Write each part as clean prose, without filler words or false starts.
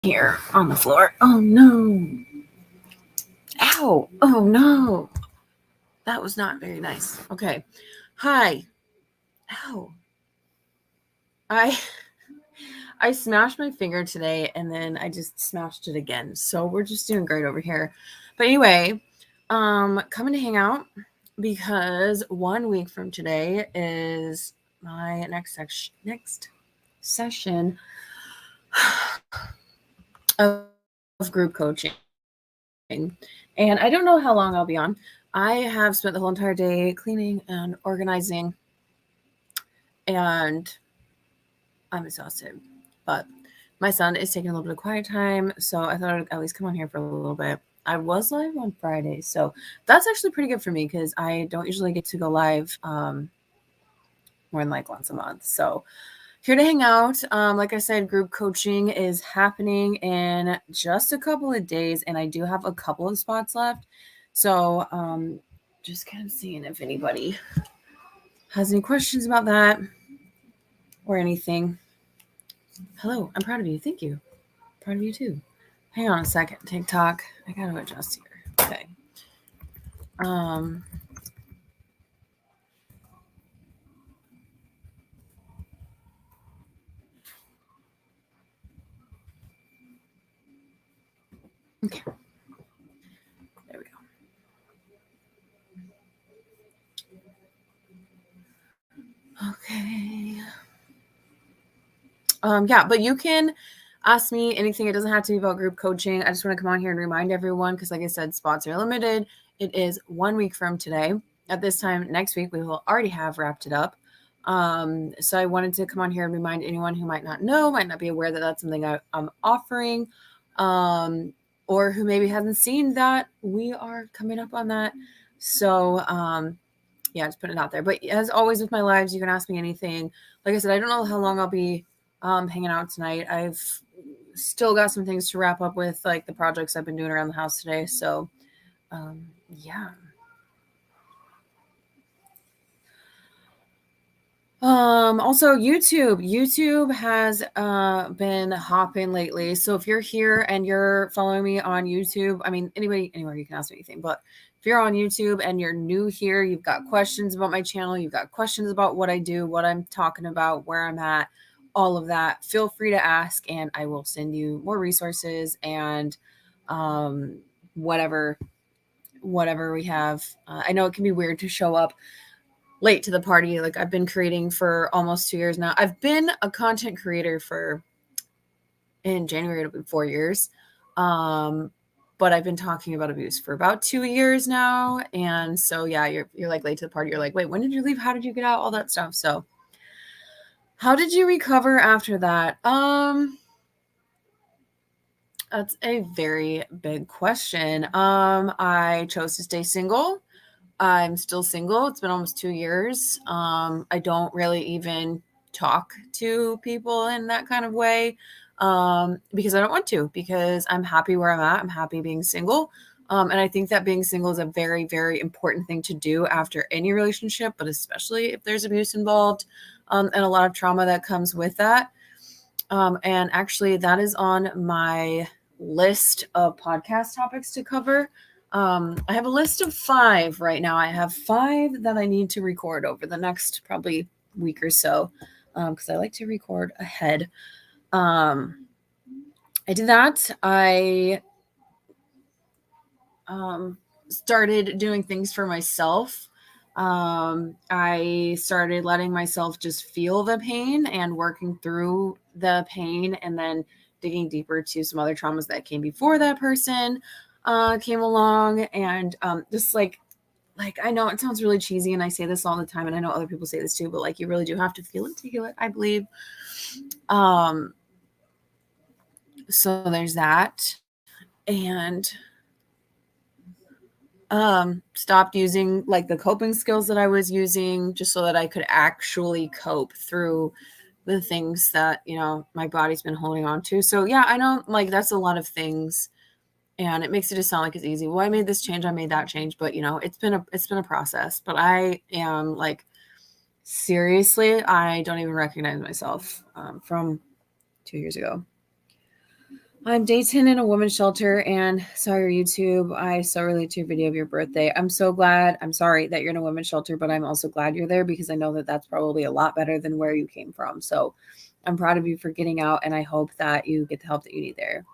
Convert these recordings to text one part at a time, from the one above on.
here on the floor. Oh no. Ow. Oh no. That was not very nice. Okay. Hi. Ow. I I smashed my finger today and then I just smashed it again. So we're just doing great over here. But anyway, coming to hang out because 1 week from today is my next session of group coaching. And I don't know how long I'll be on. I have spent the whole entire day cleaning and organizing, and I'm exhausted. But my son is taking a little bit of quiet time, so I thought I'd at least come on here for a little bit. I was live on Friday, so that's actually pretty good for me because I don't usually get to go live more than like once a month. So here to hang out. Like I said, group coaching is happening in just a couple of days, and I do have a couple of spots left. So just kind of seeing if anybody has any questions about that or anything. Hello, I'm proud of you. Thank you. Proud of you too. Hang on a second. TikTok. I gotta adjust here. Okay. Um okay. There we go. Okay. Yeah, but you can ask me anything. It doesn't have to be about group coaching. I just want to come on here and remind everyone because, like I said, spots are limited. It is 1 week from today. At this time next week, we will already have wrapped it up. So I wanted to come on here and remind anyone who might not know, might not be aware that that's something I'm offering, or who maybe hasn't seen that we are coming up on that. So, yeah, just putting it out there. But as always with my lives, you can ask me anything. Like I said, I don't know how long I'll be hanging out tonight. I've still got some things to wrap up with, like the projects I've been doing around the house today. So, um, yeah. Also YouTube. YouTube has been hopping lately. So if you're here and you're following me on YouTube, I mean anywhere you can ask me anything, but if you're on YouTube and you're new here, you've got questions about my channel, you've got questions about what I do, what I'm talking about, where I'm at, all of that, feel free to ask and I will send you more resources and um whatever we have. I know it can be weird to show up late to the party. Like I've been creating for almost 2 years now. I've been a content creator for in January it'll be 4 years. Um, but I've been talking about abuse for about 2 years now. And so yeah, you're like late to the party. You're like, wait, when did you leave? How did you get out? All that stuff. So how did you recover after that? That's a very big question. I chose to stay single. I'm still single. It's been almost 2 years. I don't really even talk to people in that kind of way because I don't want to, because I'm happy where I'm at. I'm happy being single. And I think that being single is a very, very important thing to do after any relationship, but especially if there's abuse involved and a lot of trauma that comes with that. And actually, that is on my list of podcast topics to cover. I have a list of 5 right now. I have 5 that I need to record over the next probably week or so because I like to record ahead. I did that. I started doing things for myself. I started letting myself just feel the pain and working through the pain and then digging deeper to some other traumas that came before that person came along. And just like I know it sounds really cheesy and I say this all the time and I know other people say this too, but like you really do have to feel it to heal it, I believe. So there's that. And stopped using like the coping skills that I was using just so that I could actually cope through the things that, my body's been holding on to. So yeah, I know like that's a lot of things and it makes it just sound like it's easy. Well, I made this change, I made that change, but it's been a process. But I am like seriously, I don't even recognize myself from 2 years ago. I'm day 10 in a women's shelter and sorry, YouTube. I so relate to your video of your birthday. I'm sorry that you're in a women's shelter, but I'm also glad you're there because I know that that's probably a lot better than where you came from. So I'm proud of you for getting out and I hope that you get the help that you need there.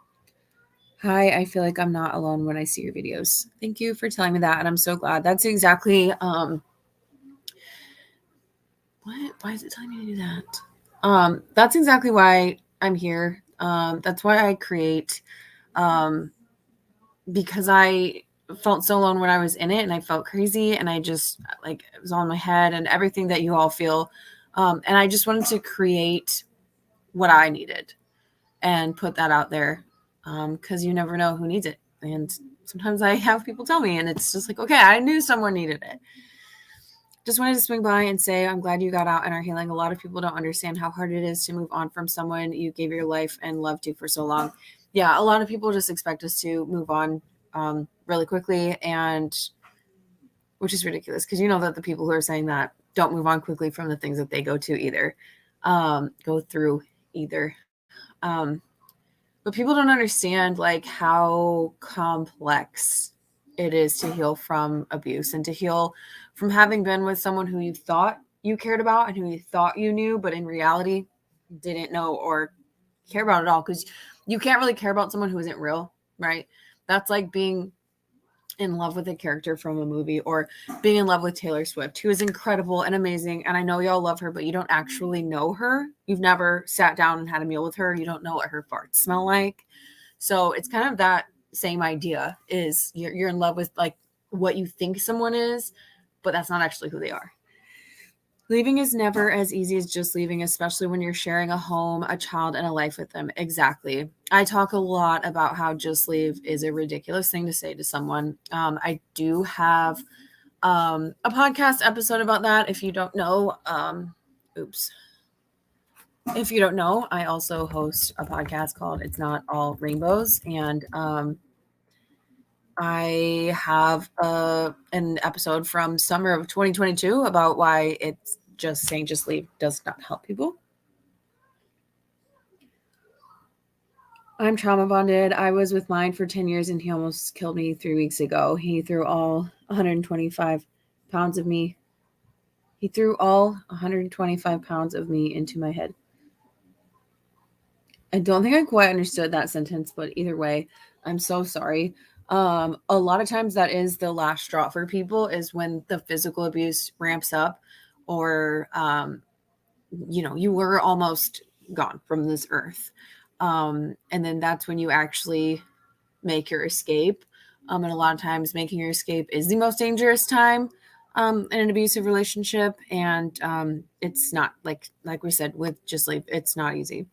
Hi, I feel like I'm not alone when I see your videos. Thank you for telling me that. And I'm so glad. That's exactly, why is it telling me to do that? That's exactly why I'm here. That's why I create, because I felt so alone when I was in it and I felt crazy and I just like it was all in my head and everything that you all feel. And I just wanted to create what I needed and put that out there because you never know who needs it. And sometimes I have people tell me and it's just like, okay, I knew someone needed it. Just wanted to swing by and say I'm glad you got out and are healing. A lot of people don't understand how hard it is to move on from someone you gave your life and loved to for so long. Yeah, a lot of people just expect us to move on really quickly, and which is ridiculous because you know that the people who are saying that don't move on quickly from the things that they go through either. Um, but people don't understand like how complex it is to heal from abuse and to heal from having been with someone who you thought you cared about and who you thought you knew, but in reality didn't know or care about at all. Because you can't really care about someone who isn't real, right? That's like being in love with a character from a movie or being in love with Taylor Swift, who is incredible and amazing. And I know y'all love her, but you don't actually know her. You've never sat down and had a meal with her. You don't know what her farts smell like. So it's kind of that same idea is you're in love with like what you think someone is, but that's not actually who they are. Leaving is never as easy as just leaving, especially when you're sharing a home, a child, and a life with them. Exactly. I talk a lot about how just leave is a ridiculous thing to say to someone. I do have a podcast episode about that. If you don't know, oops. If you don't know, I also host a podcast called It's Not All Rainbows. And I have an episode from summer of 2022 about why it's just saying just leave does not help people. I'm trauma bonded. I was with mine for 10 years and he almost killed me 3 weeks ago. He threw all 125 pounds of me. He threw all 125 pounds of me into my head. I don't think I quite understood that sentence, but either way, I'm so sorry. A lot of times that is the last straw for people is when the physical abuse ramps up or, you were almost gone from this earth. And then that's when you actually make your escape. And a lot of times making your escape is the most dangerous time in an abusive relationship. And it's not like we said, with just leave, it's not easy.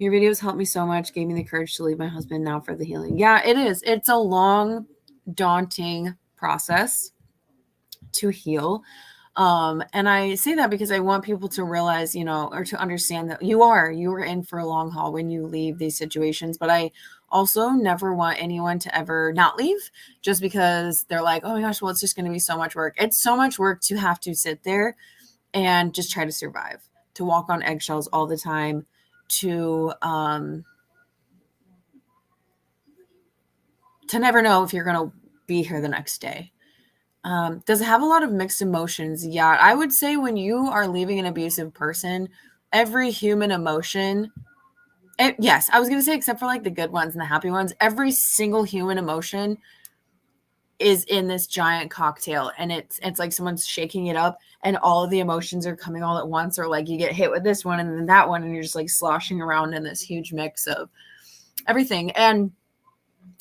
Your videos helped me so much, gave me the courage to leave my husband now for the healing. Yeah, it is. It's a long, daunting process to heal. And I say that because I want people to realize, or to understand that you are in for a long haul when you leave these situations. But I also never want anyone to ever not leave just because they're like, oh my gosh, well, it's just going to be so much work. It's so much work to have to sit there and just try to survive, to walk on eggshells all the time, to never know if you're going to be here the next day. Does it have a lot of mixed emotions? Yeah, I would say when you are leaving an abusive person, every human emotion, yes, I was going to say except for like the good ones and the happy ones, every single human emotion is in this giant cocktail, and it's like someone's shaking it up and all of the emotions are coming all at once, or like you get hit with this one and then that one and you're just like sloshing around in this huge mix of everything. And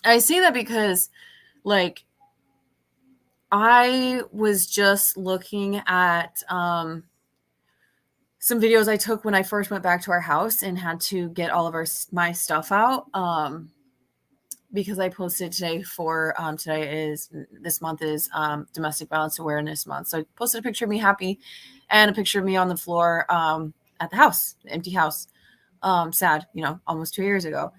I say that because like I was just looking at some videos I took when I first went back to our house and had to get all of my stuff out because I posted today for this month is Domestic Violence Awareness Month. So I posted a picture of me happy and a picture of me on the floor at the house, the empty house. Sad, almost 2 years ago.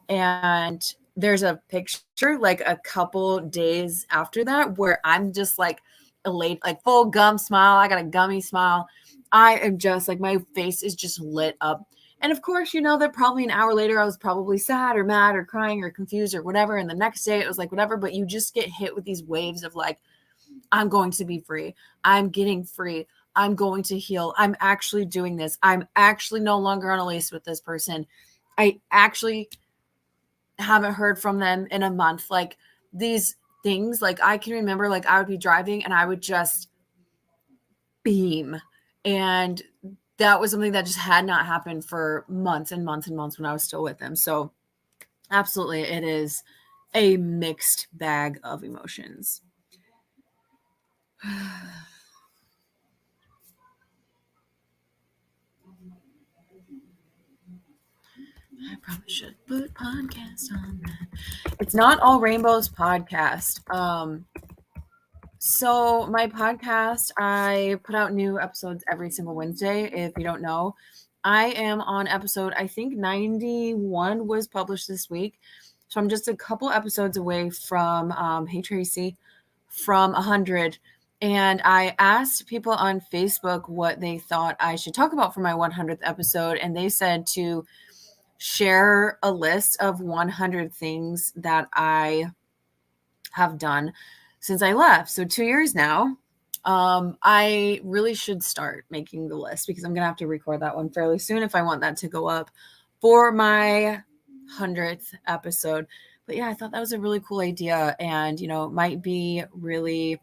And there's a picture like a couple days after that where I'm just like elated, like full gum smile. I got a gummy smile. I am just like, my face is just lit up. And of course, that probably an hour later I was probably sad or mad or crying or confused or whatever. And the next day it was like whatever, but you just get hit with these waves of like, I'm going to be free. I'm getting free. I'm going to heal. I'm actually doing this. I'm actually no longer on a lease with this person. I actually haven't heard from them in a month. Like these things, like I can remember, like I would be driving and I would just beam. And that was something that just had not happened for months and months and months when I was still with them. So absolutely, it is a mixed bag of emotions. I probably should put podcast on that. It's not all rainbows podcast. So my podcast, I put out new episodes every single Wednesday. If you don't know, I am on episode, I think 91 was published this week. So I'm just a couple episodes away from, hey Tracy, from 100. And I asked people on Facebook what they thought I should talk about for my 100th episode. And they said to share a list of 100 things that I have done since I left. So 2 years now. I really should start making the list because I'm going to have to record that one fairly soon if I want that to go up for my 100th episode. But yeah, I thought that was a really cool idea and, might be really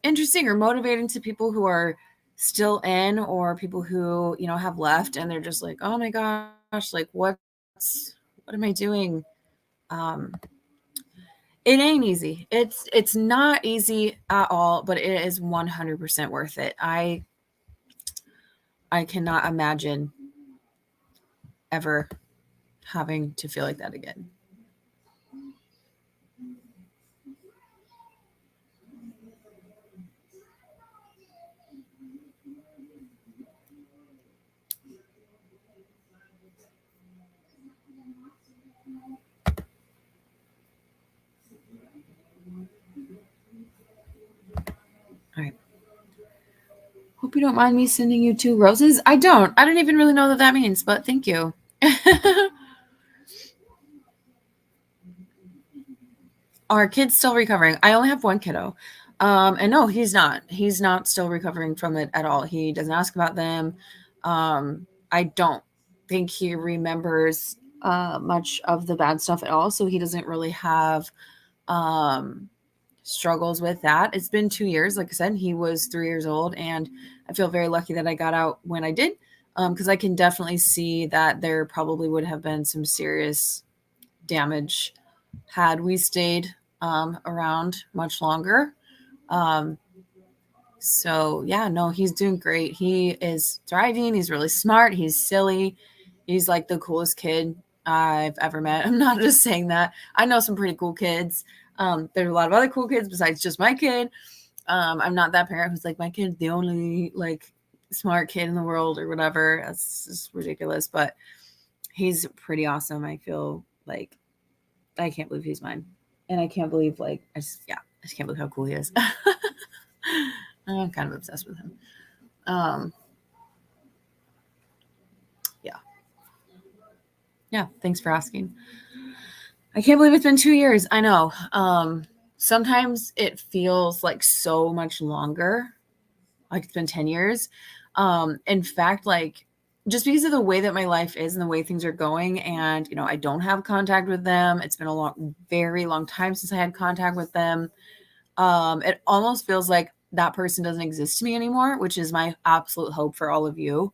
interesting or motivating to people who are still in or people who, have left and they're just like, oh my gosh, like what am I doing? It ain't easy. It's not easy at all, but it is 100% worth it. I cannot imagine ever having to feel like that again. All right. Hope you don't mind me sending you 2 roses. I don't. I don't even really know what that means, but thank you. Our kid's still recovering. I only have one kiddo. And no, he's not. He's not still recovering from it at all. He doesn't ask about them. I don't think he remembers much of the bad stuff at all. So he doesn't really have struggles with that. It's been 2 years. Like I said, he was 3 years old, and I feel very lucky that I got out when I did, because I can definitely see that there probably would have been some serious damage had we stayed around much longer. Um, so yeah, no, he's doing great. He is thriving. He's really smart. He's silly. He's like the coolest kid I've ever met. I'm not just saying that. I know some pretty cool kids. There's a lot of other cool kids besides just my kid. I'm not that parent who's like, my kid's the only like smart kid in the world or whatever. That's just ridiculous. But he's pretty awesome. I feel like I can't believe he's mine. And I can't believe I just can't believe how cool he is. I'm kind of obsessed with him. Yeah. Yeah. Thanks for asking. I can't believe it's been 2 years. I know. Sometimes it feels like so much longer. Like it's been 10 years. In fact, like just because of the way that my life is and the way things are going, and I don't have contact with them. It's been a very long time since I had contact with them. It almost feels like that person doesn't exist to me anymore, which is my absolute hope for all of you.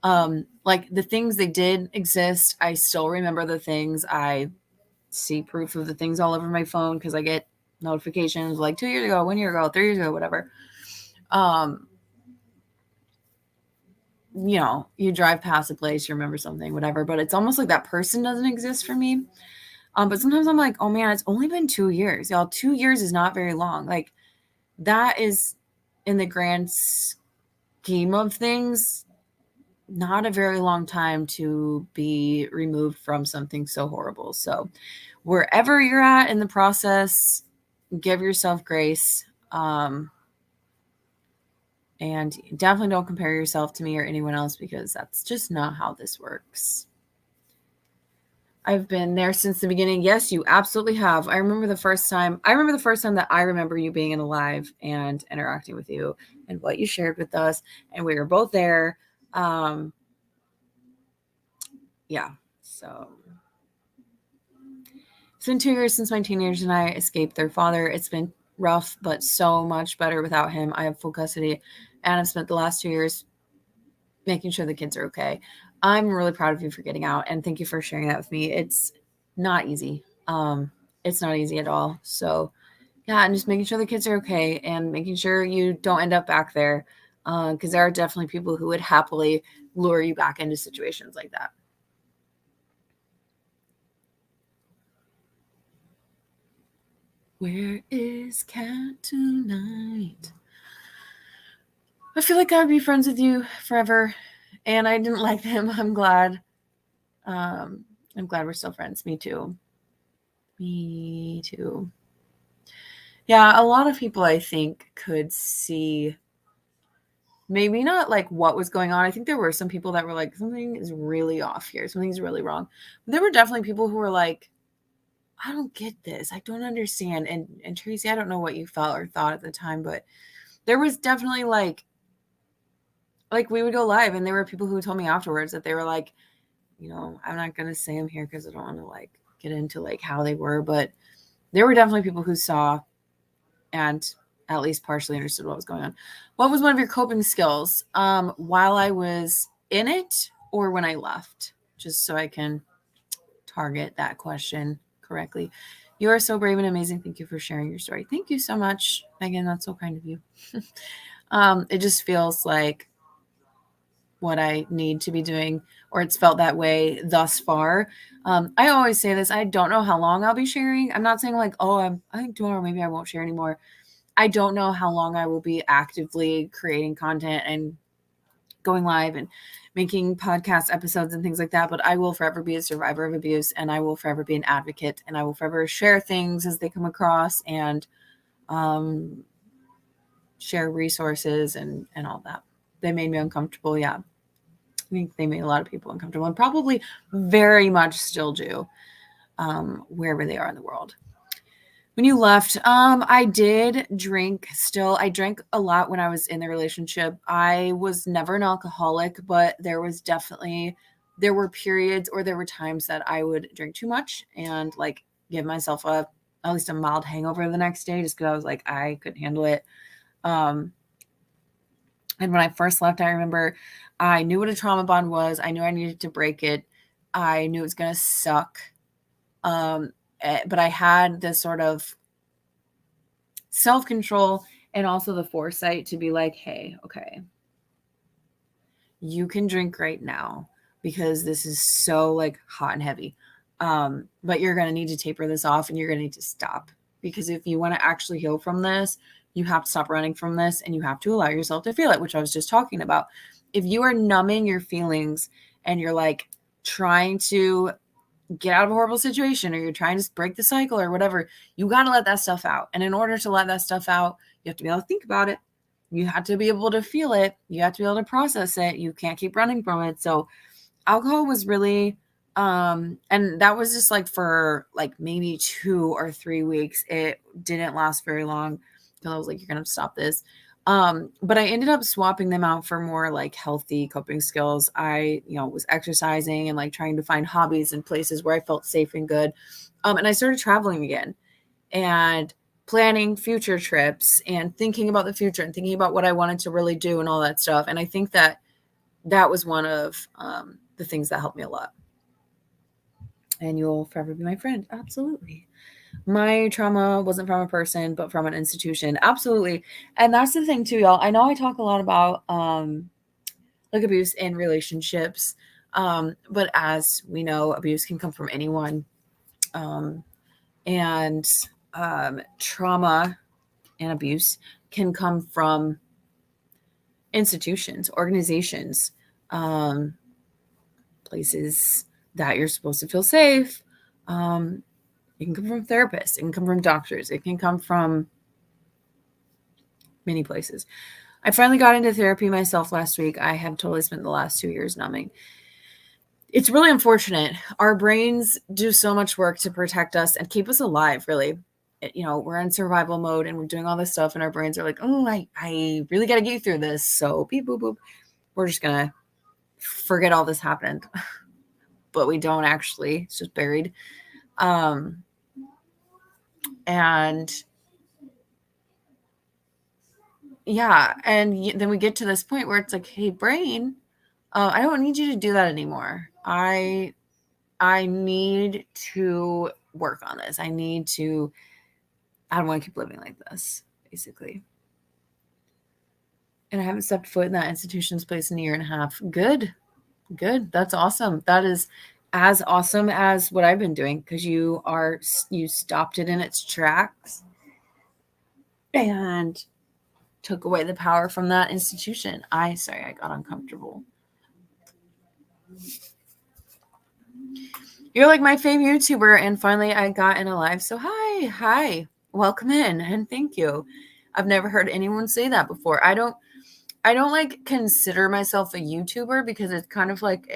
Like the things they did exist, I still remember the things. I see proof of the things all over my phone because I get notifications like 2 years ago, 1 year ago, 3 years ago, whatever. You drive past a place, you remember something, whatever, but it's almost like that person doesn't exist for me. But sometimes I'm like, oh man, it's only been 2 years. Y'all, 2 years is not very long. Like that is in the grand scheme of things, not a very long time to be removed from something so horrible. So wherever you're at in the process, give yourself grace. And definitely don't compare yourself to me or anyone else, because that's just not how this works. I've been there since the beginning. Yes, you absolutely have. I remember the first time that I remember you being in a live and interacting with you and what you shared with us. And we were both there. Yeah. So it's been 2 years since my teenagers and I escaped their father. It's been rough, but so much better without him. I have full custody, and I've spent the last 2 years making sure the kids are okay. I'm really proud of you for getting out, and thank you for sharing that with me. It's not easy. It's not easy at all. So yeah, and just making sure the kids are okay and making sure you don't end up back there. Because there are definitely people who would happily lure you back into situations like that. Where is Cat tonight? I feel like I would be friends with you forever, and I didn't like him. I'm glad. I'm glad we're still friends. Me too. Me too. Yeah, a lot of people I think could see, maybe not like what was going on. I think there were some people that were like, something is really off here. Something's really wrong. But there were definitely people who were like, I don't get this. I don't understand. And Tracy, I don't know what you felt or thought at the time, but there was definitely like we would go live, and there were people who told me afterwards that they were like, I'm not gonna say them here because I don't want to like get into like how they were, but there were definitely people who saw and at least partially understood what was going on. What was one of your coping skills while I was in it or when I left? Just so I can target that question correctly. You are so brave and amazing. Thank you for sharing your story. Thank you so much, Megan. That's so kind of you. It just feels like what I need to be doing, or it's felt that way thus far. I always say this. I don't know how long I'll be sharing. I'm not saying like, I think tomorrow maybe I won't share anymore. I don't know how long I will be actively creating content and going live and making podcast episodes and things like that, but I will forever be a survivor of abuse, and I will forever be an advocate, and I will forever share things as they come across, and share resources and all that. They made me uncomfortable. Yeah. I think they made a lot of people uncomfortable, and probably very much still do, wherever they are in the world. When you left, I did drink still. I drank a lot when I was in the relationship. I was never an alcoholic, but there were periods, or there were times that I would drink too much and like give myself at least a mild hangover the next day, just because I was like, I couldn't handle it. And when I first left, I remember I knew what a trauma bond was. I knew I needed to break it. I knew it was going to suck. But I had this sort of self-control and also the foresight to be like, hey, okay, you can drink right now because this is so like hot and heavy. But you're going to need to taper this off, and you're going to need to stop, because if you want to actually heal from this, you have to stop running from this, and you have to allow yourself to feel it, which I was just talking about. If you are numbing your feelings and you're like trying to get out of a horrible situation, or you're trying to break the cycle or whatever, you got to let that stuff out. And in order to let that stuff out, you have to be able to think about it. You have to be able to feel it. You have to be able to process it. You can't keep running from it. So alcohol was really, and that was just like for like maybe 2 or 3 weeks. It didn't last very long because I was like, you're going to stop this. But I ended up swapping them out for more like healthy coping skills. I, was exercising and like trying to find hobbies and places where I felt safe and good. And I started traveling again and planning future trips and thinking about the future and thinking about what I wanted to really do and all that stuff. And I think that was one of the things that helped me a lot. And you'll forever be my friend. Absolutely. My trauma wasn't from a person, but from an institution. Absolutely. And that's the thing too, y'all. I know I talk a lot about like abuse in relationships. But as we know, abuse can come from anyone. And trauma and abuse can come from institutions, organizations, places that you're supposed to feel safe. It can come from therapists. It can come from doctors. It can come from many places. I finally got into therapy myself last week. I have totally spent the last 2 years numbing. It's really unfortunate. Our brains do so much work to protect us and keep us alive, really. We're in survival mode and we're doing all this stuff, and our brains are like, oh, I really got to get you through this. So beep, boop, boop. We're just going to forget all this happened. But we don't actually. It's just buried. And yeah. And then we get to this point where it's like, hey, brain, I don't need you to do that anymore. I need to work on this. I don't want to keep living like this, basically. And I haven't stepped foot in that institution's place in a year and a half. Good. That's awesome. That is as awesome as what I've been doing, because you stopped it in its tracks and took away the power from that institution. I got uncomfortable. You're like my favorite YouTuber, and finally I got in a live. So hi, welcome in, and thank you. I've never heard anyone say that before. I don't like consider myself a YouTuber, because it's kind of like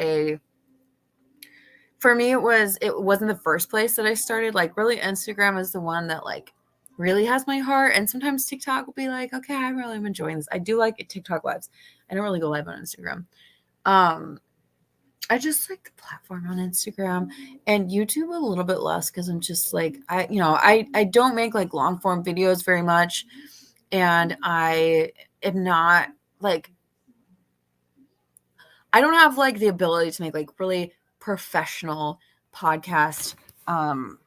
for me, it wasn't the first place that I started. Like, really, Instagram is the one that like really has my heart. And sometimes TikTok will be like, okay, I really am enjoying this. I do like TikTok lives. I don't really go live on Instagram. I just like the platform on Instagram, and YouTube a little bit less, because I'm just like, I don't make like long form videos very much. And I am not like, I don't have like the ability to make like really professional podcast, like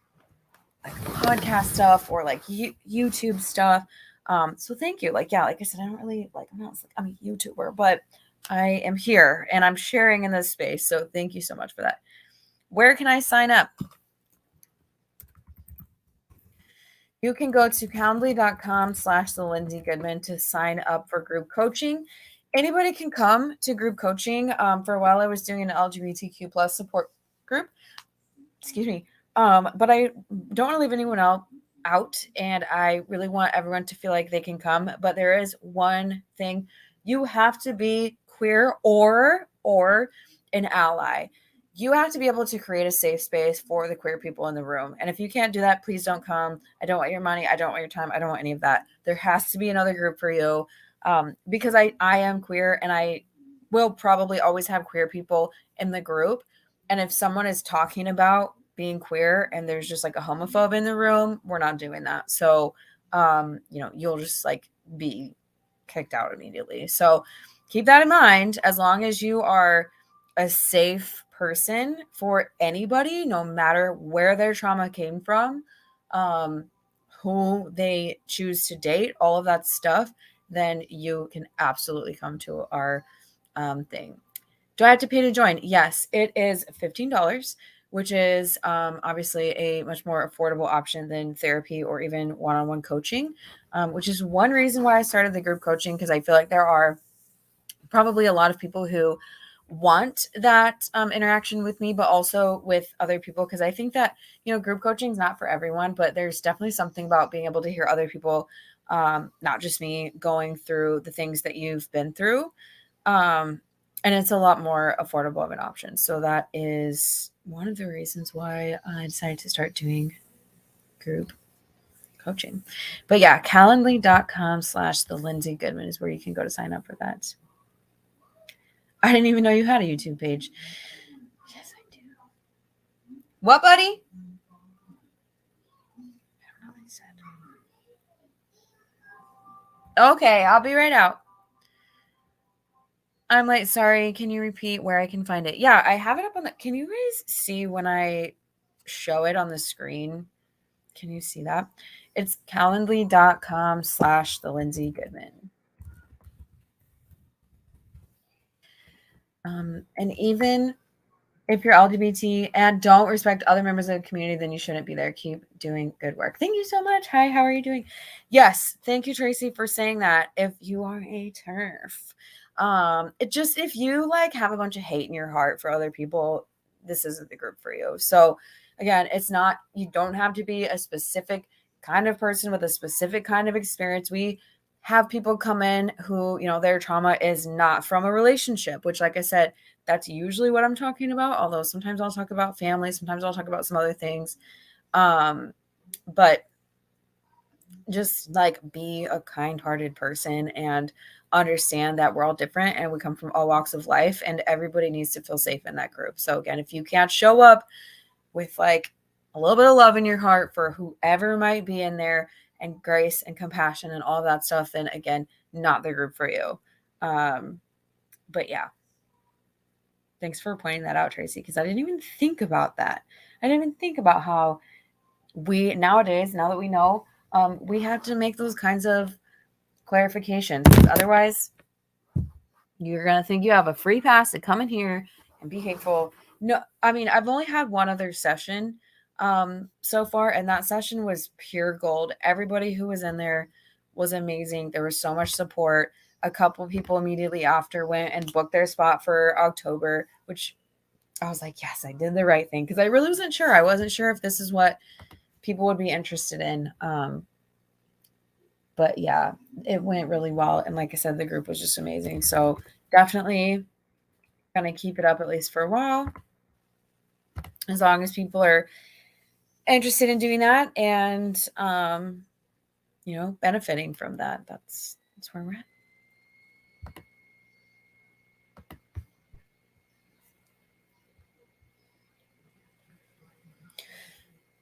podcast stuff, or like YouTube stuff. So thank you. Like, yeah, like I said, I don't really like, I'm a YouTuber, but I am here and I'm sharing in this space. So thank you so much for that. Where can I sign up? You can go to calendly.com/the Lindsay Goodman to sign up for group coaching. Anybody can come to group coaching. For a while, I was doing an LGBTQ plus support group. Excuse me. But I don't want to leave anyone out, and I really want everyone to feel like they can come. But there is one thing: you have to be queer or an ally. You have to be able to create a safe space for the queer people in the room. And if you can't do that, please don't come. I don't want your money. I don't want your time. I don't want any of that. There has to be another group for you, because I am queer, and I will probably always have queer people in the group. And if someone is talking about being queer and there's just like a homophobe in the room, we're not doing that. So, you'll just like be kicked out immediately. So keep that in mind. As long as you are a safe person for anybody, no matter where their trauma came from, who they choose to date, all of that stuff, then you can absolutely come to our thing. Do I have to pay to join? Yes, it is $15, which is obviously a much more affordable option than therapy or even one-on-one coaching, which is one reason why I started the group coaching, because I feel like there are probably a lot of people who want that interaction with me, but also with other people, because I think that, group coaching is not for everyone, but there's definitely something about being able to hear other people, not just me, going through the things that you've been through. And it's a lot more affordable of an option. So that is one of the reasons why I decided to start doing group coaching. But yeah, calendly.com/the Lindsay Goodman is where you can go to sign up for that. I didn't even know you had a YouTube page. Yes, I do. What, buddy? I don't know what he said. Okay, I'll be right out. I'm like, sorry, can you repeat where I can find it? Yeah, I have it up on the, can you guys see when I show it on the screen? Can you see that? It's calendly.com/the Lindsay Goodman. And even if you're LGBT and don't respect other members of the community, then you shouldn't be there. Keep doing good work. Thank you so much. Hi, how are you doing? Yes, thank you, Tracy, for saying that. If you are a TERF, if you like have a bunch of hate in your heart for other people, this isn't the group for you. So again, you don't have to be a specific kind of person with a specific kind of experience. We have people come in who, their trauma is not from a relationship, which, like I said, that's usually what I'm talking about. Although sometimes I'll talk about family, sometimes I'll talk about some other things. But just like be a kind-hearted person and understand that we're all different and we come from all walks of life, and everybody needs to feel safe in that group. So again, if you can't show up with like a little bit of love in your heart for whoever might be in there, and grace and compassion and all that stuff, then again, not the group for you. But yeah, thanks for pointing that out, Tracy, because I didn't even think about that. I didn't even think about how we nowadays, now that we know, we have to make those kinds of clarifications. Otherwise, you're going to think you have a free pass to come in here and be hateful. No, I mean, I've only had one other session so far, and that session was pure gold. Everybody who was in there was amazing. There was so much support. A couple of people immediately after went and booked their spot for October, which I was like, yes, I did the right thing, because I really wasn't sure. I wasn't sure if this is what people would be interested in. But yeah, it went really well. And like I said, the group was just amazing. So definitely going to keep it up at least for a while, as long as people are interested in doing that and, benefiting from that. That's where we're at.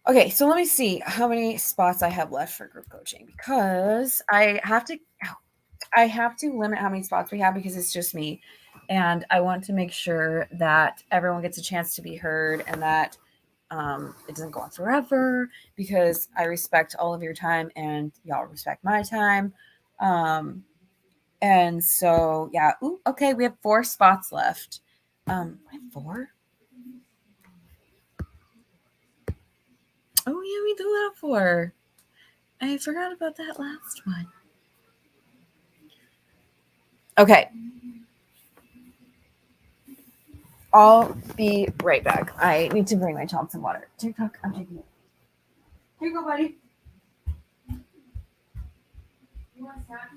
Okay, so let me see how many spots I have left for group coaching, because I have to limit how many spots we have, because it's just me, and I want to make sure that everyone gets a chance to be heard, and that it doesn't go on forever, because I respect all of your time and y'all respect my time. And so, yeah. Ooh, okay, we have 4 spots left. I have 4? Oh, yeah, we do have 4. I forgot about that last one. Okay. I'll be right back. I need to bring my child some water. TikTok, I'm taking it. Here you go, buddy. You want a snack?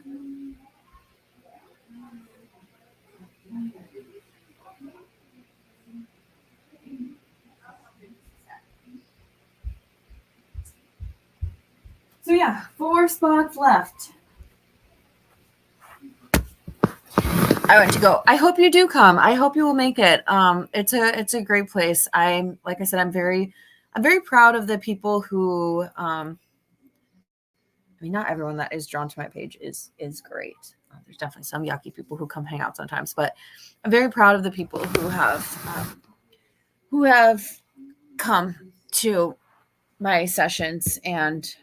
So yeah, 4 spots left. I want to go. I hope you do come. I hope you will make it. It's a great place. Like I said, I'm very proud of the people who, I mean, not everyone that is drawn to my page is great. There's definitely some yucky people who come hang out sometimes, but I'm very proud of the people who have come to my sessions, and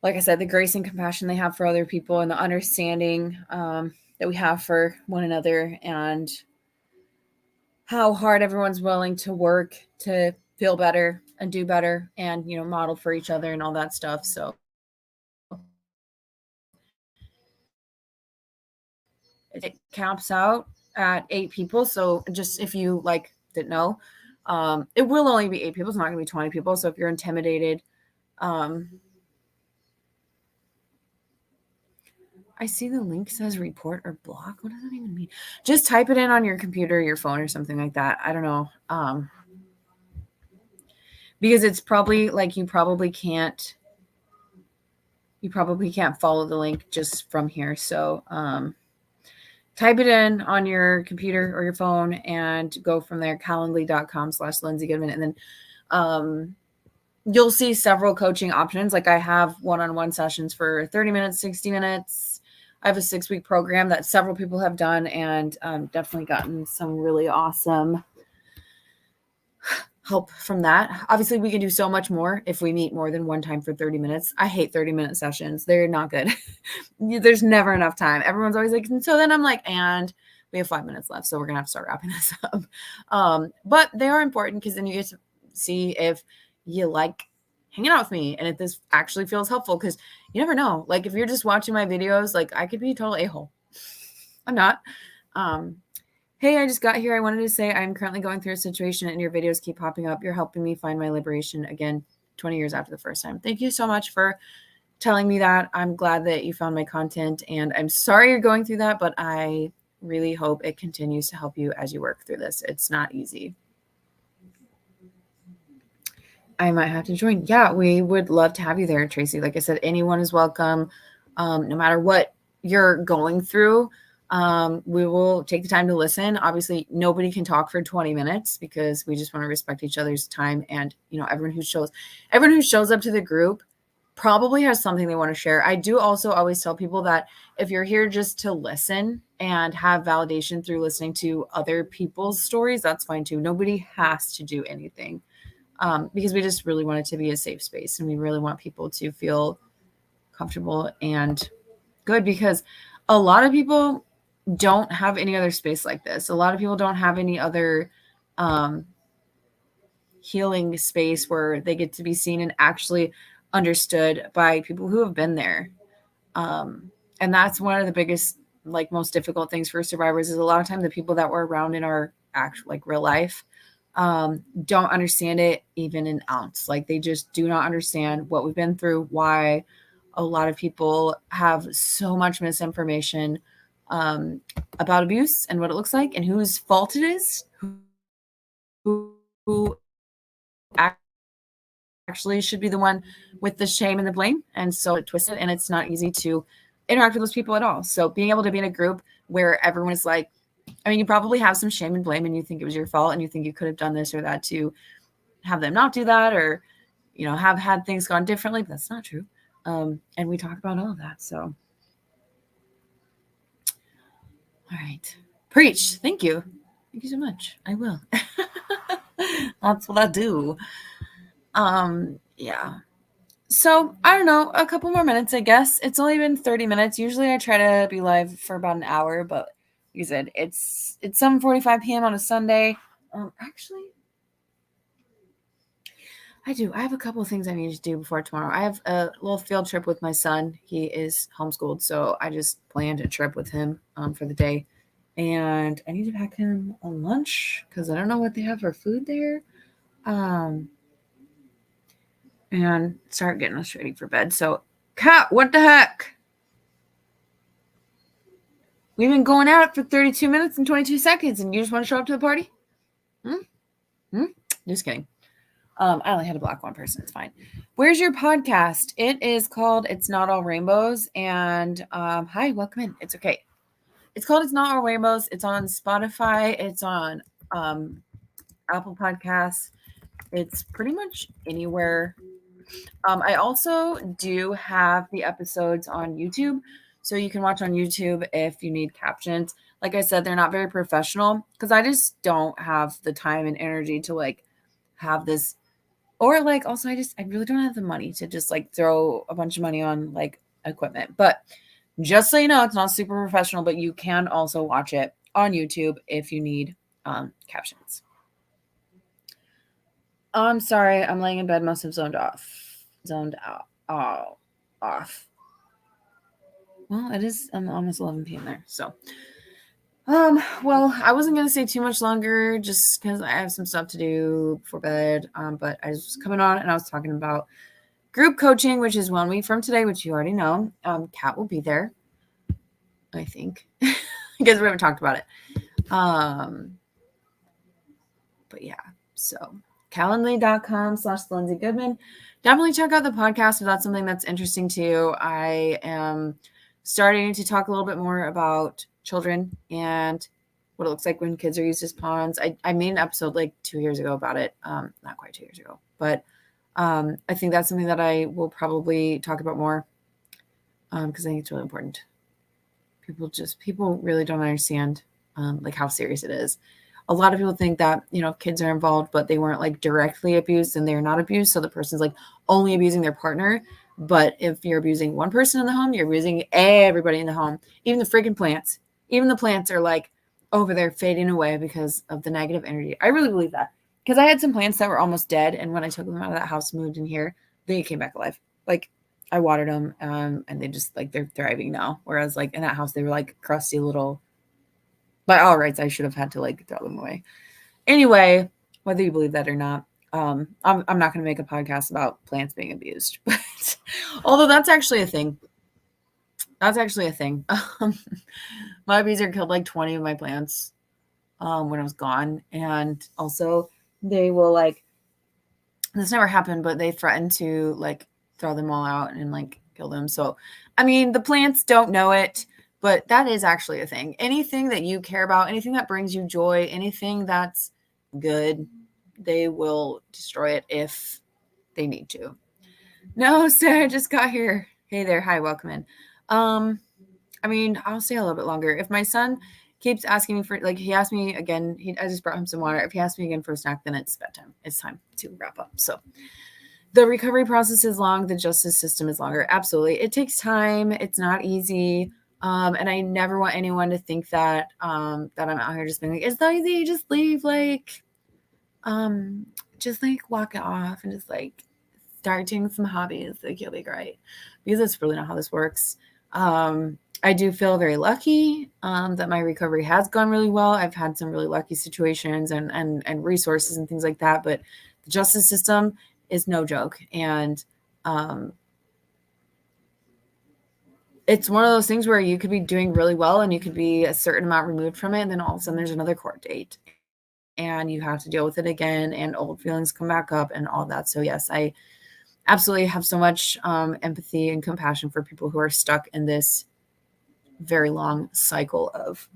like I said, the grace and compassion they have for other people, and the understanding that we have for one another, and how hard everyone's willing to work to feel better and do better, and model for each other and all that stuff. So it caps out at 8 people. So just if you didn't know, it will only be 8 people. It's not going to be 20 people. So if you're intimidated, I see the link says report or block. What does that even mean? Just type it in on your computer, your phone, or something like that. I don't know. Because it's probably you probably can't follow the link just from here. So type it in on your computer or your phone and go from there, calendly.com/Lindsay Goodman. And then you'll see several coaching options. Like I have one-on-one sessions for 30 minutes, 60 minutes. I have a 6-week program that several people have done, and definitely gotten some really awesome help from that. Obviously, we can do so much more if we meet more than one time for 30 minutes. I hate 30-minute sessions. They're not good. There's never enough time. Everyone's always like, so then I'm like, and we have 5 minutes left, so we're going to have to start wrapping this up. But they are important, because then you get to see if you like hanging out with me and if this actually feels helpful, because you never know. Like if you're just watching my videos, I could be a total a-hole. I'm not. Hey, I just got here. I wanted to say I'm currently going through a situation and your videos keep popping up. You're helping me find my liberation again 20 years after the first time. Thank you so much for telling me that. I'm glad that you found my content, and I'm sorry you're going through that, but I really hope it continues to help you as you work through this. It's not easy. I might have to join. Yeah, we would love to have you there, Tracy. Like I said, anyone is welcome, no matter what you're going through. We will take the time to listen. Obviously, nobody can talk for 20 minutes because we just want to respect each other's time. And everyone who shows up to the group probably has something they want to share. I do also always tell people that if you're here just to listen and have validation through listening to other people's stories, that's fine too. Nobody has to do anything. Because we just really want it to be a safe space, and we really want people to feel comfortable and good, because a lot of people don't have any other space like this. A lot of people don't have any other healing space where they get to be seen and actually understood by people who have been there. And that's one of the biggest, like, most difficult things for survivors, is a lot of time the people that were around in our actual, like, real life don't understand it even an ounce. Like, they just do not understand what we've been through, why a lot of people have so much misinformation about abuse and what it looks like and whose fault it is, who actually should be the one with the shame and the blame. And so it twisted, and it's not easy to interact with those people at all. So being able to be in a group where everyone is like, I mean, you probably have some shame and blame, and you think it was your fault, and you think you could have done this or that to have them not do that, or, have had things gone differently, but that's not true. And we talk about all of that. So, all right. Preach. Thank you. Thank you so much. I will. That's what I do. Yeah. So I don't know, a couple more minutes, I guess. It's only been 30 minutes. Usually I try to be live for about an hour, but like I said, it's 7:45 p.m. on a Sunday. Actually, I do. I have a couple of things I need to do before tomorrow. I have a little field trip with my son. He is homeschooled, so I just planned a trip with him for the day. And I need to pack him a lunch because I don't know what they have for food there. And start getting us ready for bed. So, Kat, what the heck? We've been going out for 32 minutes and 22 seconds, and you just want to show up to the party? Just kidding. I only had to block one person. It's fine. Where's your podcast? It is called It's Not All Rainbows. And hi, welcome in. It's okay. It's called It's Not All Rainbows. It's on Spotify. It's on Apple Podcasts. It's pretty much anywhere. I also do have the episodes on YouTube. So you can watch on YouTube if you need captions. Like I said, they're not very professional because I just don't have the time and energy to like have this. Or like also I really don't have the money to just like throw a bunch of money on like equipment. But just so you know, it's not super professional, but you can also watch it on YouTube if you need captions. I'm sorry, I'm laying in bed, must have zoned out. Oh, off. Well, it is almost 11 p.m. there. So, well, I wasn't going to say too much longer just because I have some stuff to do before bed. But I was coming on and I was talking about group coaching, which is 1 week from today, which you already know. Kat will be there, I think, because we haven't talked about it. But yeah, so calendly.com/Lindsay Goodman. Definitely check out the podcast if that's something that's interesting to you. I am starting to talk a little bit more about children and what it looks like when kids are used as pawns. I made an episode like 2 years ago about it. Not quite 2 years ago, but I think that's something that I will probably talk about more because I think it's really important. People really don't understand like how serious it is. A lot of people think that, kids are involved, but they weren't like directly abused and they're not abused. So the person's like only abusing their partner. But if you're abusing one person in the home, you're abusing everybody in the home, even the freaking plants. Even the plants are like over there fading away because of the negative energy. I really believe that because I had some plants that were almost dead. And when I took them out of that house, moved in here, they came back alive. Like I watered them and they just like, they're thriving now. Whereas like in that house, they were like crusty little, by all rights, I should have had to like throw them away. Anyway, whether you believe that or not, I'm not going to make a podcast about plants being abused, but although that's actually a thing. That's actually a thing. My abuser killed like 20 of my plants when I was gone. And also they will like, this never happened, but they threatened to like throw them all out and like kill them. So, I mean, the plants don't know it, but that is actually a thing. Anything that you care about, anything that brings you joy, anything that's good, they will destroy it if they need to. No, Sarah just got here. Hey there. Hi, welcome in. I mean, I'll stay a little bit longer. If my son keeps asking me for, like, he asked me again, I just brought him some water. If he asks me again for a snack, then it's bedtime. It's time to wrap up. So the recovery process is long. The justice system is longer. Absolutely. It takes time. It's not easy. And I never want anyone to think that, that I'm out here just being like, it's not easy. Just leave, just like walk it off and just like start doing some hobbies. Like you'll be great, because that's really not how this works. I do feel very lucky that my recovery has gone really well. I've had some really lucky situations and resources and things like that. But the justice system is no joke. And it's one of those things where you could be doing really well and you could be a certain amount removed from it. And then all of a sudden there's another court date and you have to deal with it again, and old feelings come back up and all that. So yes, I absolutely have so much empathy and compassion for people who are stuck in this very long cycle of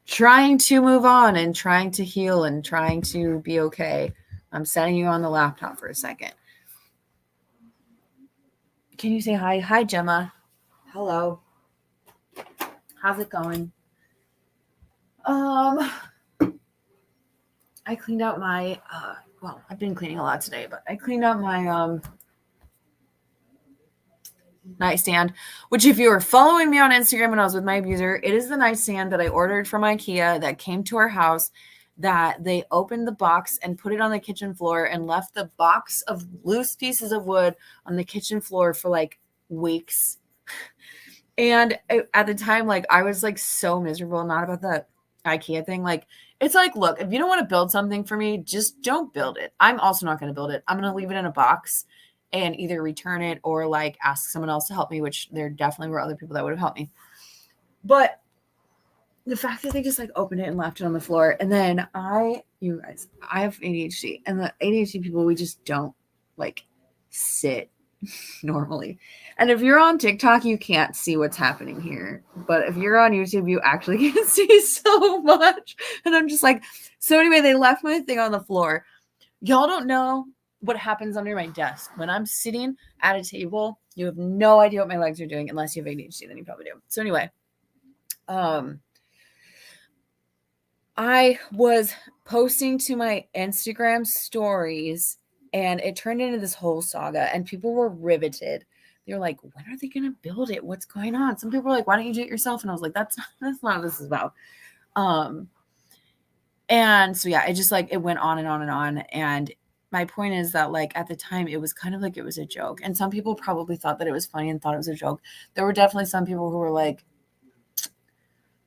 trying to move on and trying to heal and trying to be okay. I'm setting you on the laptop for a second. Can you say hi? Hi, Gemma. Hello. How's it going? I cleaned out my well, I've been cleaning a lot today, but I cleaned out my nightstand, which if you were following me on Instagram when I was with my abuser, it is the nightstand that I ordered from IKEA that came to our house, that they opened the box and put it on the kitchen floor and left the box of loose pieces of wood on the kitchen floor for like weeks. And at the time, like I was like so miserable, not about the IKEA thing. Like it's like, look, if you don't want to build something for me, just don't build it. I'm also not going to build it. I'm going to leave it in a box and either return it or like ask someone else to help me, which there definitely were other people that would have helped me. But the fact that they just like opened it and left it on the floor. And then you guys, I have ADHD, and the ADHD people, we just don't like sit normally. And if you're on TikTok, you can't see what's happening here. But if you're on YouTube, you actually can see so much. And I'm just like, so anyway, they left my thing on the floor. Y'all don't know what happens under my desk. When I'm sitting at a table, you have no idea what my legs are doing unless you have ADHD, then you probably do. So anyway, I was posting to my Instagram stories and it turned into this whole saga, and people were riveted. They were like, when are they going to build it? What's going on? Some people were like, why don't you do it yourself? And I was like, that's not what this is about. And so, yeah, it just like, it went on and on and on. And my point is that like at the time it was kind of like it was a joke. And some people probably thought that it was funny and thought it was a joke. There were definitely some people who were like,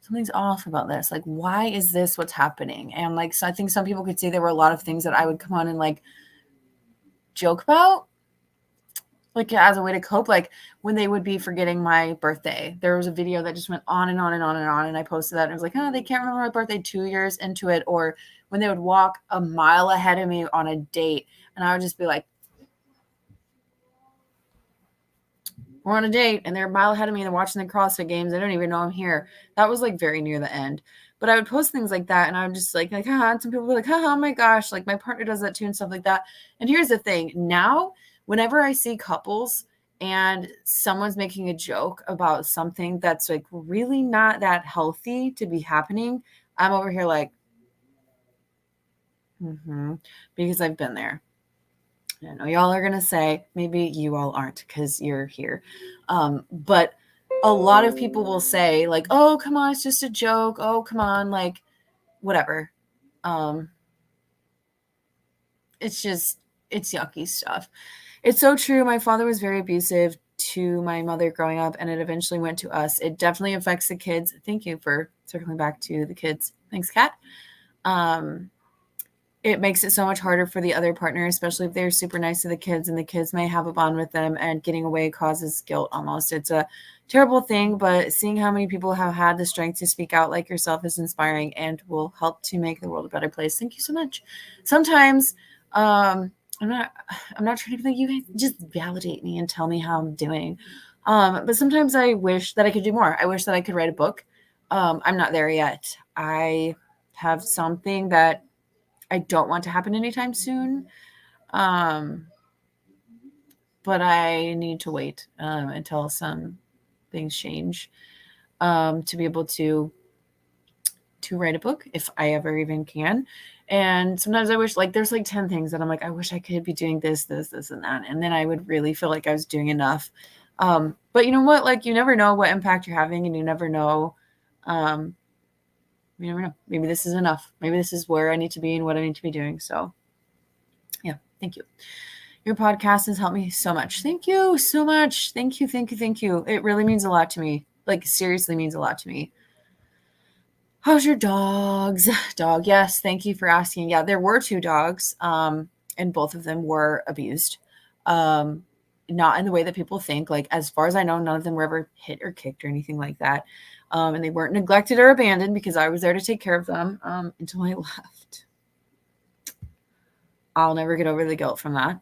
something's off about this. Like, why is this what's happening? And like, so I think some people could say there were a lot of things that I would come on and like joke about, like as a way to cope. Like when they would be forgetting my birthday, there was a video that just went on and on and on and on. And I posted that and I was like, oh, they can't remember my birthday 2 years into it. Or when they would walk a mile ahead of me on a date and I would just be like, we're on a date and they're a mile ahead of me and they're watching the CrossFit games. They don't even know I'm here. That was like very near the end. But I would post things like that and I would just like, haha. And some people were like, haha, oh my gosh, like my partner does that too and stuff like that. And here's the thing. Now, whenever I see couples and someone's making a joke about something that's like really not that healthy to be happening, I'm over here like, because I've been there. I know y'all are going to say, maybe you all aren't because you're here. But a lot of people will say like, oh, come on, it's just a joke. Oh, come on. Like whatever. It's yucky stuff. It's so true. My father was very abusive to my mother growing up, and it eventually went to us. It definitely affects the kids. Thank you for circling back to the kids. Thanks, Kat. it makes it so much harder for the other partner, especially if they're super nice to the kids and the kids may have a bond with them, and getting away causes guilt almost. It's a terrible thing, but seeing how many people have had the strength to speak out like yourself is inspiring and will help to make the world a better place. Thank you so much. Sometimes I'm not trying to be like, you guys just validate me and tell me how I'm doing. But sometimes I wish that I could do more. I wish that I could write a book. I'm not there yet. I have something that I don't want to happen anytime soon. But I need to wait until some things change to be able to write a book if I ever even can. And sometimes I wish, like, there's like 10 things that I'm like, I wish I could be doing this, and that. And then I would really feel like I was doing enough. But you know what? Like, you never know what impact you're having, and you never know. You never know. Maybe this is enough. Maybe this is where I need to be and what I need to be doing. So, yeah, thank you. Your podcast has helped me so much. Thank you so much. Thank you. It really means a lot to me. Like, seriously means a lot to me. How's your dog? Yes, thank you for asking. Yeah, there were 2 dogs, and both of them were abused. Not in the way that people think. Like, as far as I know, none of them were ever hit or kicked or anything like that. And they weren't neglected or abandoned because I was there to take care of them until I left. I'll never get over the guilt from that.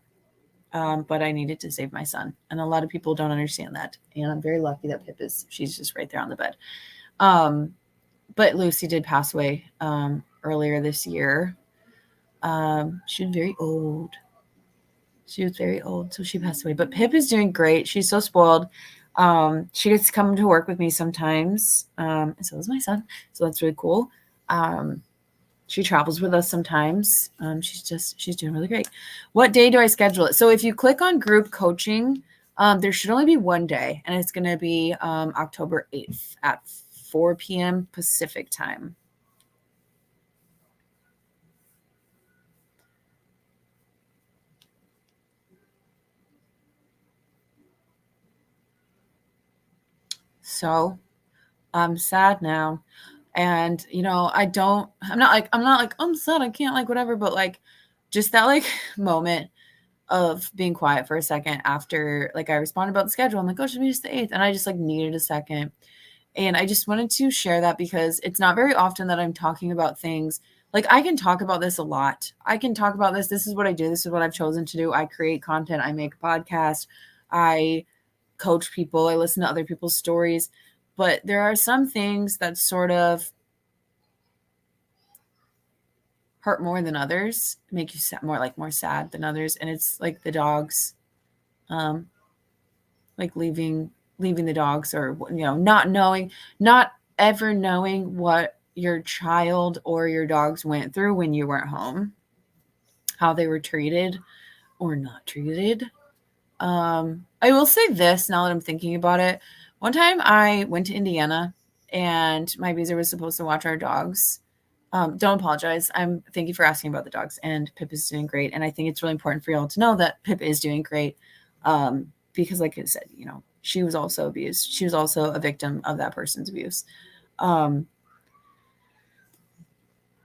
But I needed to save my son. And a lot of people don't understand that. And I'm very lucky that she's just right there on the bed. But Lucy did pass away earlier this year. She was very old. So she passed away. But Pip is doing great. She's so spoiled. She gets to come to work with me sometimes. And so does my son. So that's really cool. She travels with us sometimes. She's doing really great. What day do I schedule it? So if you click on group coaching, there should only be one day, and it's going to be October 8th at 4 p.m. Pacific time. So I'm sad now. And, I'm not like, I'm sad, I can't, like, whatever, but like, just that, like, moment of being quiet for a second after, like, I responded about the schedule. I'm like, oh, should be just the 8th. And I just, like, needed a second. And I just wanted to share that because it's not very often that I'm talking about things. Like, I can talk about this a lot. I can talk about this. This is what I do. This is what I've chosen to do. I create content. I make a podcast. I coach people. I listen to other people's stories. But there are some things that sort of hurt more than others, make you more sad than others. And it's like the dogs, like leaving the dogs, or, not ever knowing what your child or your dogs went through when you weren't home, how they were treated or not treated. I will say this now that I'm thinking about it. One time I went to Indiana and my Beezer was supposed to watch our dogs. Don't apologize. Thank you for asking about the dogs, and Pip is doing great. And I think it's really important for y'all to know that Pip is doing great. Because like I said, she was also abused. She was also a victim of that person's abuse.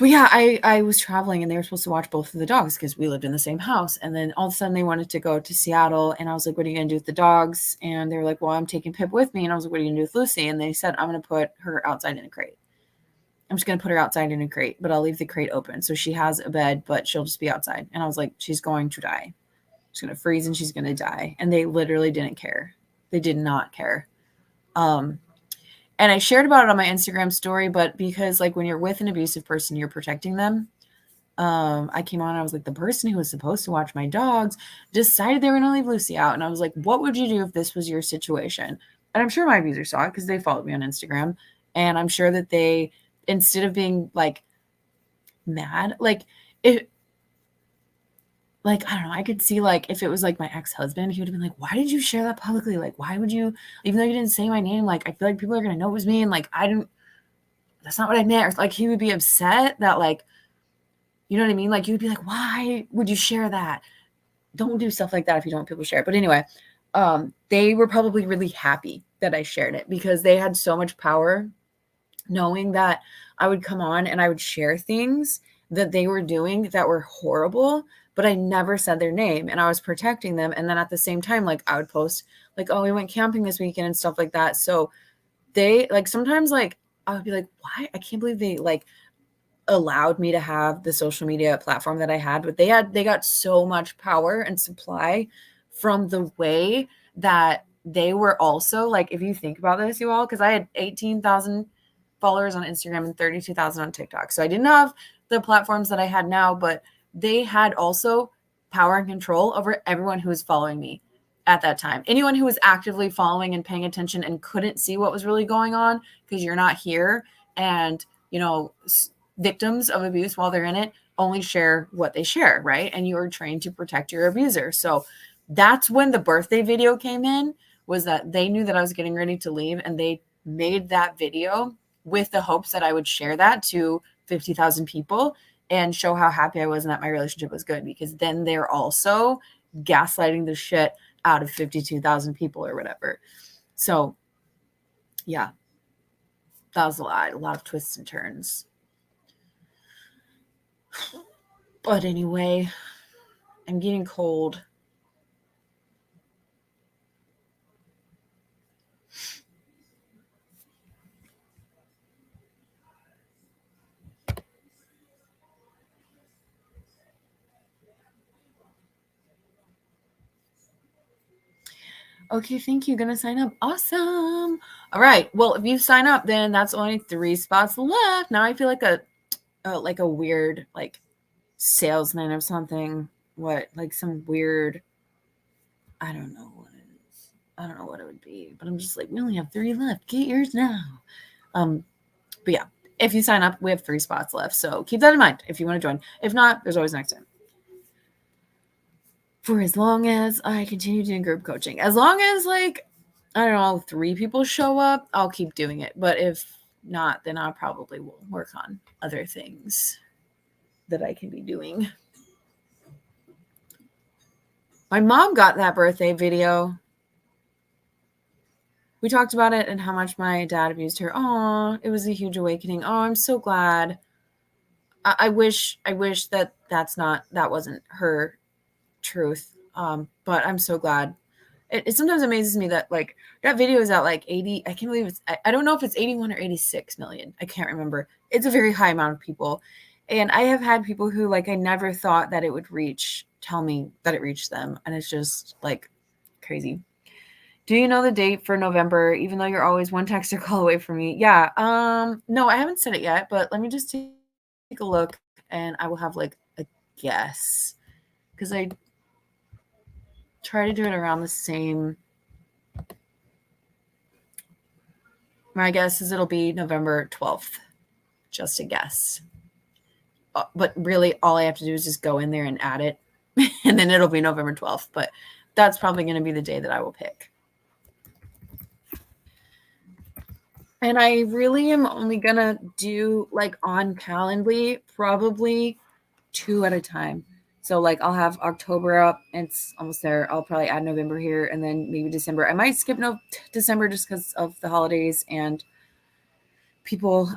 But yeah, I was traveling and they were supposed to watch both of the dogs because we lived in the same house. And then all of a sudden they wanted to go to Seattle. And I was like, what are you going to do with the dogs? And they were like, well, I'm taking Pip with me. And I was like, what are you going to do with Lucy? And they said, I'm going to put her outside in a crate. I'm just going to put her outside in a crate, but I'll leave the crate open. So she has a bed, but she'll just be outside. And I was like, she's going to die. She's going to freeze and she's going to die. And they literally didn't care. They did not care. And I shared about it on my Instagram story, but because, like, when you're with an abusive person, you're protecting them. I came on, I was like, the person who was supposed to watch my dogs decided they were going to leave Lucy out. And I was like, what would you do if this was your situation? And I'm sure my abuser saw it because they followed me on Instagram. And I'm sure that they, instead of being like mad, like, I don't know, I could see, like, if it was like my ex-husband, he would have been like, why did you share that publicly? Like, why would you, even though you didn't say my name, like, I feel like people are going to know it was me. And like, that's not what I meant. Or, like, he would be upset that, like, you know what I mean? Like, you would be like, why would you share that? Don't do stuff like that if you don't want people to share it. But anyway, they were probably really happy that I shared it because they had so much power knowing that I would come on and I would share things that they were doing that were horrible, but I never said their name and I was protecting them. And then at the same time, like I would post like, oh, we went camping this weekend and stuff like that. So they like sometimes like I would be like, why? I can't believe they like allowed me to have the social media platform that I had, but they got so much power and supply from the way that they were also like, if you think about this, you all, because I had 18,000 followers on Instagram and 32,000 on TikTok. So I didn't have the platforms that I had now, but they had also power and control over everyone who was following me at that time. Anyone who was actively following and paying attention and couldn't see what was really going on because you're not here and, you know, victims of abuse while they're in it only share what they share, right? And you are trained to protect your abuser. So that's when the birthday video came in, was that they knew that I was getting ready to leave and they made that video with the hopes that I would share that to 50,000 people and show how happy I was and that my relationship was good, because then they're also gaslighting the shit out of 52,000 people or whatever. So yeah, that was a lot of twists and turns. But anyway, I'm getting cold. Okay, thank you. Gonna sign up. Awesome. All right. Well, if you sign up, then that's only 3 spots left. Now I feel like a weird like salesman or something. What, like some weird, I don't know what it is. I don't know what it would be, but I'm just like, we only have 3 left. Get yours now. But yeah, if you sign up, we have 3 spots left. So keep that in mind if you want to join. If not, there's always next time. For as long as I continue doing group coaching, as long as like, I don't know, 3 people show up, I'll keep doing it. But if not, then I probably will work on other things that I can be doing. My mom got that birthday video. We talked about it and how much my dad abused her. Oh, it was a huge awakening. Oh, I'm so glad. I wish that that wasn't her truth. But I'm so glad. It sometimes amazes me that like that video is at like 80. I can't believe it's, I don't know if it's 81 or 86 million. I can't remember. It's a very high amount of people. And I have had people who like I never thought that it would reach tell me that it reached them. And it's just like crazy. Do you know the date for November, even though you're always one text or call away from me? Yeah. No, I haven't said it yet, but let me just take a look and I will have like a guess. Because I try to do it around the same. My guess is it'll be November 12th. Just a guess. But really, all I have to do is just go in there and add it. And then it'll be November 12th. But that's probably going to be the day that I will pick. And I really am only going to do like on Calendly, probably 2 at a time. So like I'll have October up and it's almost there. I'll probably add November here and then maybe December. I might skip December just because of the holidays and people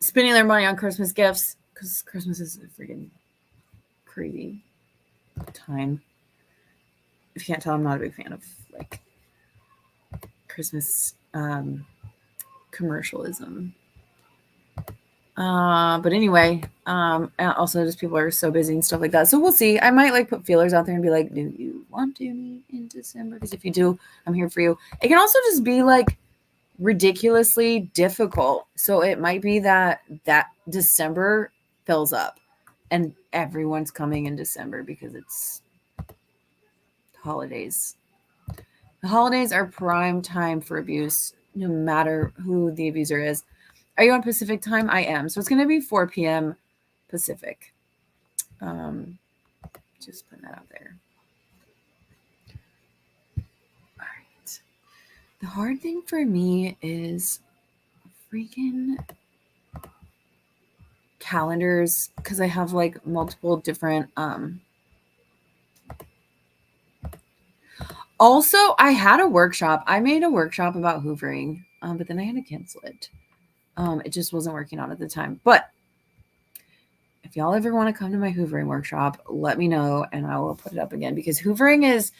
spending their money on Christmas gifts, because Christmas is a freaking crazy time. If you can't tell, I'm not a big fan of like Christmas commercialism. But anyway, also just people are so busy and stuff like that. So we'll see. I might like put feelers out there and be like, do you want to meet in December? Because if you do, I'm here for you. It can also just be like ridiculously difficult. So it might be that December fills up and everyone's coming in December because it's holidays. The holidays are prime time for abuse, no matter who the abuser is. Are you on Pacific time? I am. So it's going to be 4 p.m. Pacific. Just putting that out there. All right. The hard thing for me is freaking calendars, because I have like multiple different also I had a workshop. I made a workshop about hoovering, but then I had to cancel it. It just wasn't working out at the time. But if y'all ever want to come to my hoovering workshop, let me know and I will put it up again, because hoovering is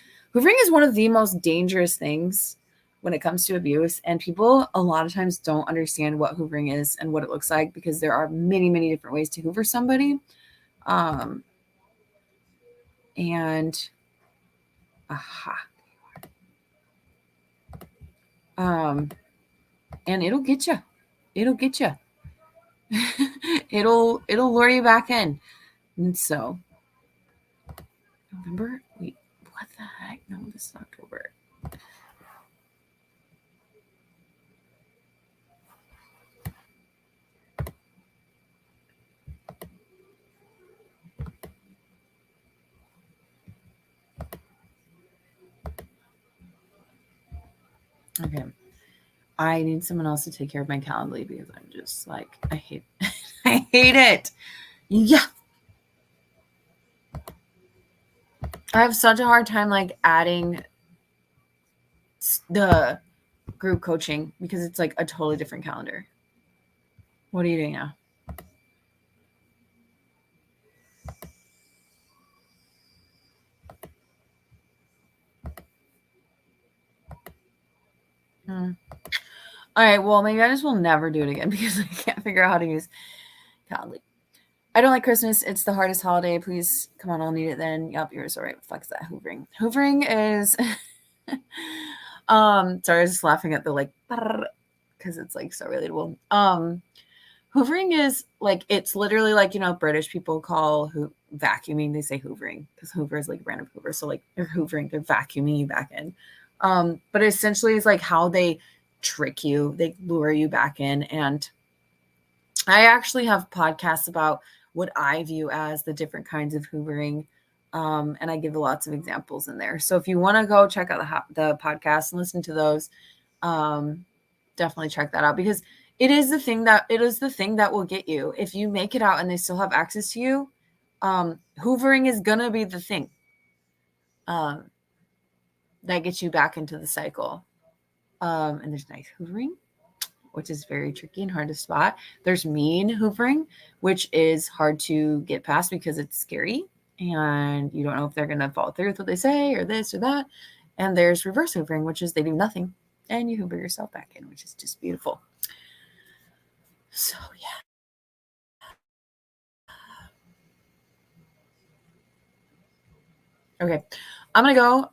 one of the most dangerous things when it comes to abuse. And people a lot of times don't understand what hoovering is and what it looks like, because there are many, many different ways to hoover somebody. And and it'll get you. It'll get you. it'll lure you back in. And so November, wait, what the heck? No, this is October. Okay. I need someone else to take care of my Calendly, because I'm just like, I hate I hate it. Yeah. I have such a hard time like adding the group coaching, because it's like a totally different calendar. What are you doing now? All right, well, maybe I just will never do it again, because I can't figure out how to use Calendly. I don't like Christmas. It's the hardest holiday. Please, come on, I'll need it then. Yep, yours. All right. Flex that. Hoovering. Hoovering is sorry, I was just laughing at the like, because it's like so relatable. Hoovering is like, it's literally like, British people call vacuuming, they say hoovering, because Hoover is like random Hoover. So like they're hoovering, they're vacuuming you back in. But essentially it's like how they trick you, they lure you back in. And I actually have podcasts about what I view as the different kinds of hoovering. And I give lots of examples in there. So if you want to go check out the podcast and listen to those, definitely check that out, because it is the thing that will get you. If you make it out and they still have access to you, hoovering is going to be the thing that gets you back into the cycle. And there's nice hoovering, which is very tricky and hard to spot. There's mean hoovering, which is hard to get past because it's scary and you don't know if they're going to follow through with what they say or this or that. And there's reverse hoovering, which is they do nothing and you hoover yourself back in, which is just beautiful. So, yeah. Okay. I'm going to go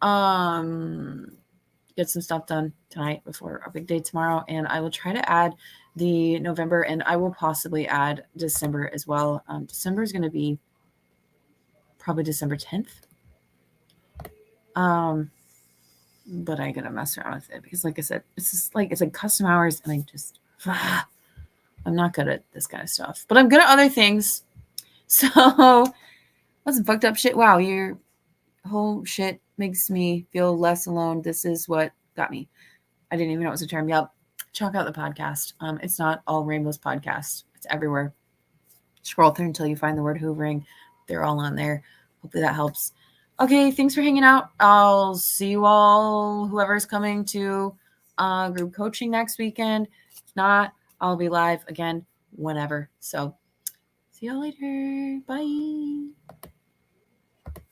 get some stuff done tonight before our big day tomorrow. And I will try to add the November, and I will possibly add December as well. December is going to be probably December 10th. But I gotta mess around with it, because like I said, it's like custom hours, and I'm not good at this kind of stuff, but I'm good at other things. So that's some fucked up shit. Wow, your whole shit makes me feel less alone. This is what got me. I didn't even know it was a term. Yep. Check out the podcast. It's not all rainbows podcast. It's everywhere. Scroll through until you find the word hoovering. They're all on there. Hopefully that helps. Okay, thanks for hanging out. I'll see you all, whoever's coming to group coaching next weekend. If not, I'll be live again whenever. So see y'all later. Bye.